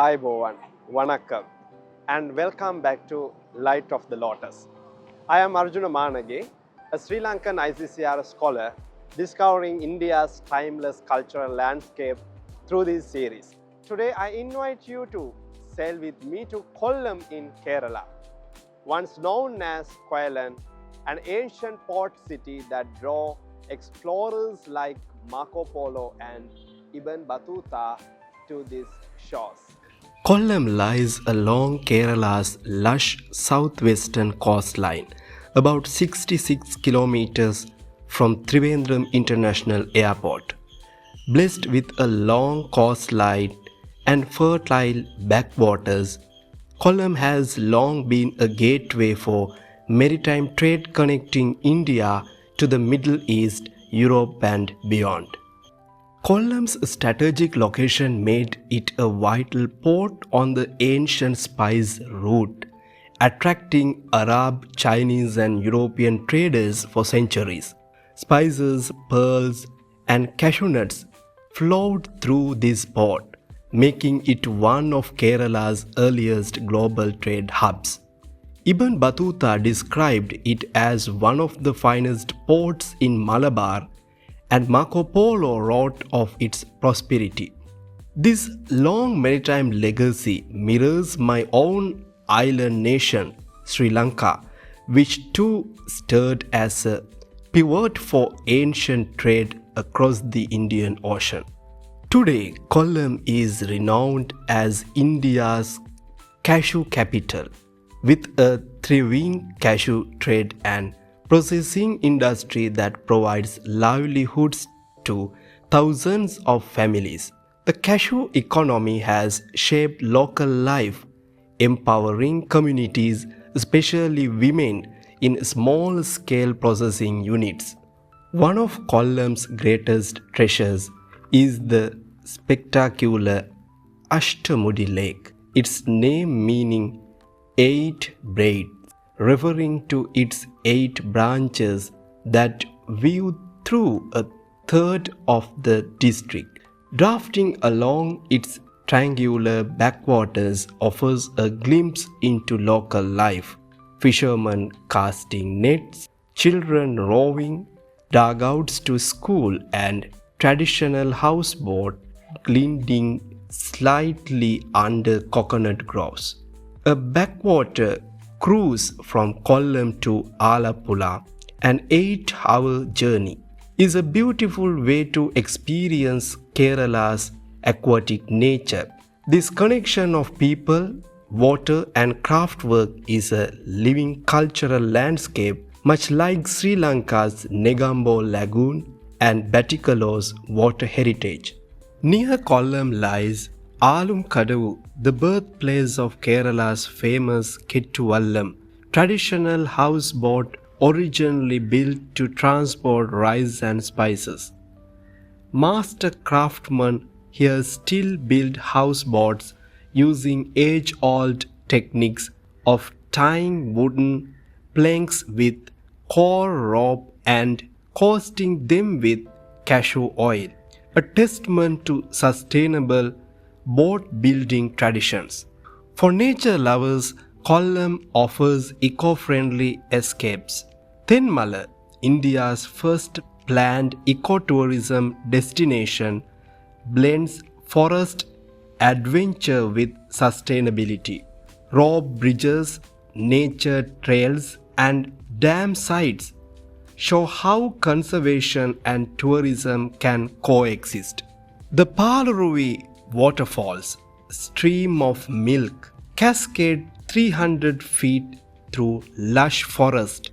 Bovan, Vanakkam, and welcome back to Light of the Lotus. I am Arjuna Manage, a Sri Lankan ICCR scholar discovering India's timeless cultural landscape through this series. Today, I invite you to sail with me to Kollam in Kerala, once known as Kollam, an ancient port city that drew explorers like Marco Polo and Ibn Battuta to these shores. Kollam lies along Kerala's lush southwestern coastline, about 66 kilometers from Trivandrum International Airport. Blessed with a long coastline and fertile backwaters, Kollam has long been a gateway for maritime trade connecting India to the Middle East, Europe, and beyond. Kollam's strategic location made it a vital port on the ancient spice route, attracting Arab, Chinese, and European traders for centuries. Spices, pearls, and cashew nuts flowed through this port, making it one of Kerala's earliest global trade hubs. Ibn Battuta described it as one of the finest ports in Malabar, and Marco Polo wrote of its prosperity. This long maritime legacy mirrors my own island nation, Sri Lanka, which too stood as a pivot for ancient trade across the Indian Ocean. Today, Kollam is renowned as India's cashew capital, with a thriving cashew trade and processing industry that provides livelihoods to thousands of families. The cashew economy has shaped local life, empowering communities, especially women, in small-scale processing units. One of Kollam's greatest treasures is the spectacular Ashtamudi Lake, its name meaning 8 braids, referring to its 8 branches that weave through a third of the district. Drafting along its triangular backwaters offers a glimpse into local life. Fishermen casting nets, children rowing, dugouts to school, and traditional houseboat gliding slightly under coconut groves. A backwater cruise from Kollam to Alappuzha, an 8-hour journey, is a beautiful way to experience Kerala's aquatic nature. This connection of people, water, and craftwork is a living cultural landscape, much like Sri Lanka's Negombo Lagoon and Batticalo's water heritage. Near Kollam lies Kadavu, the birthplace of Kerala's famous Kettuvallam, traditional houseboat originally built to transport rice and spices. Master craftsmen here still build houseboats using age-old techniques of tying wooden planks with core rope and coating them with cashew oil, a testament to sustainable boat building traditions. For nature lovers, Kollam offers eco-friendly escapes. Thenmala, India's first planned ecotourism destination, blends forest adventure with sustainability. Rope bridges, nature trails, and dam sites show how conservation and tourism can coexist. The Palaruvi waterfalls, stream of milk, cascade 300 feet through lush forest,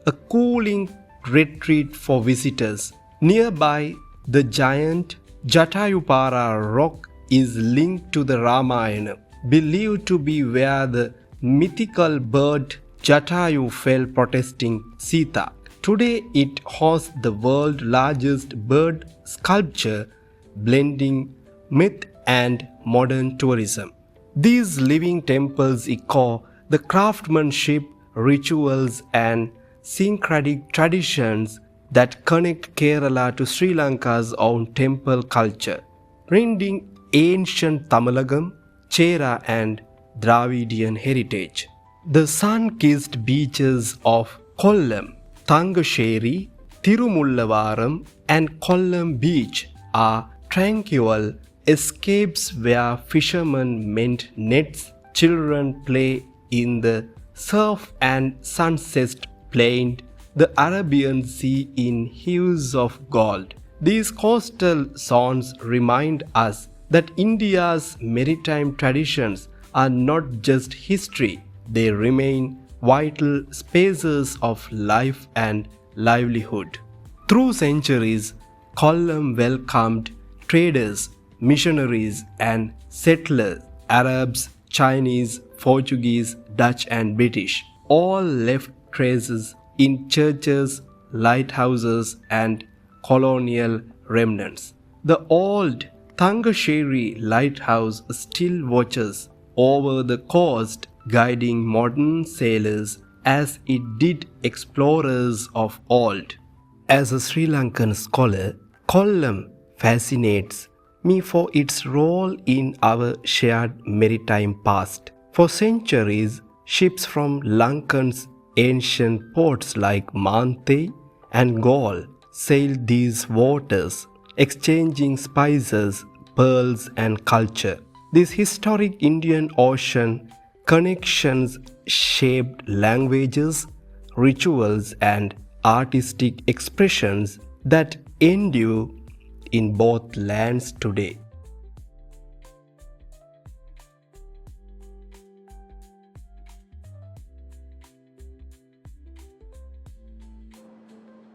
a cooling retreat for visitors. Nearby, the giant Jatayupara rock is linked to the Ramayana, believed to be where the mythical bird Jatayu fell protesting Sita. Today it hosts the world's largest bird sculpture, blending myth and modern tourism. These living temples echo the craftsmanship, rituals, and syncretic traditions that connect Kerala to Sri Lanka's own temple culture. Blending ancient Tamilagam, Chera and Dravidian heritage. The sun-kissed beaches of Kollam, Thangasheri, Tirumullavaram and Kollam beach are tranquil escapes where fishermen mend nets, children play in the surf and sunsets paint the Arabian Sea in hues of gold. These coastal zones remind us that India's maritime traditions are not just history, they remain vital spaces of life and livelihood. Through centuries, Kollam welcomed traders, missionaries, and settlers, Arabs, Chinese, Portuguese, Dutch, and British. All left traces in churches, lighthouses, and colonial remnants. The old Thangasheri lighthouse still watches over the coast, guiding modern sailors as it did explorers of old. As a Sri Lankan scholar, Kollam fascinates me for its role in our shared maritime past. For centuries, ships from Lankan's ancient ports like Manthe and Gaul sailed these waters, exchanging spices, pearls, and culture. These historic Indian Ocean connections shaped languages, rituals, and artistic expressions that endure in both lands today.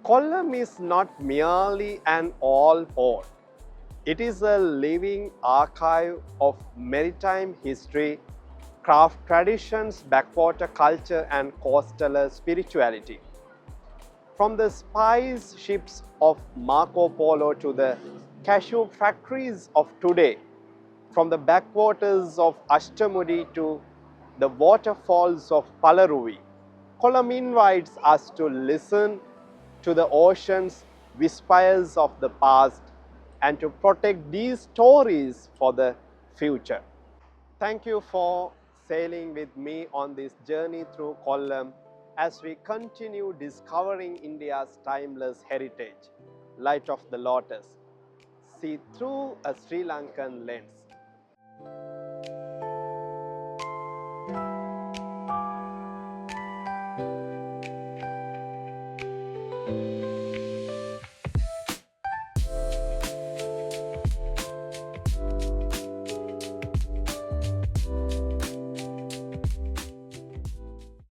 Kollam is not merely an old port. It is a living archive of maritime history, craft traditions, backwater culture, and coastal spirituality. From the spice ships of Marco Polo to the cashew factories of today, from the backwaters of Ashtamudi to the waterfalls of Palaruvi, Kollam invites us to listen to the ocean's whispers of the past and to protect these stories for the future. Thank you for sailing with me on this journey through Kollam as we continue discovering India's timeless heritage, Light of the Lotus, see through a Sri Lankan lens.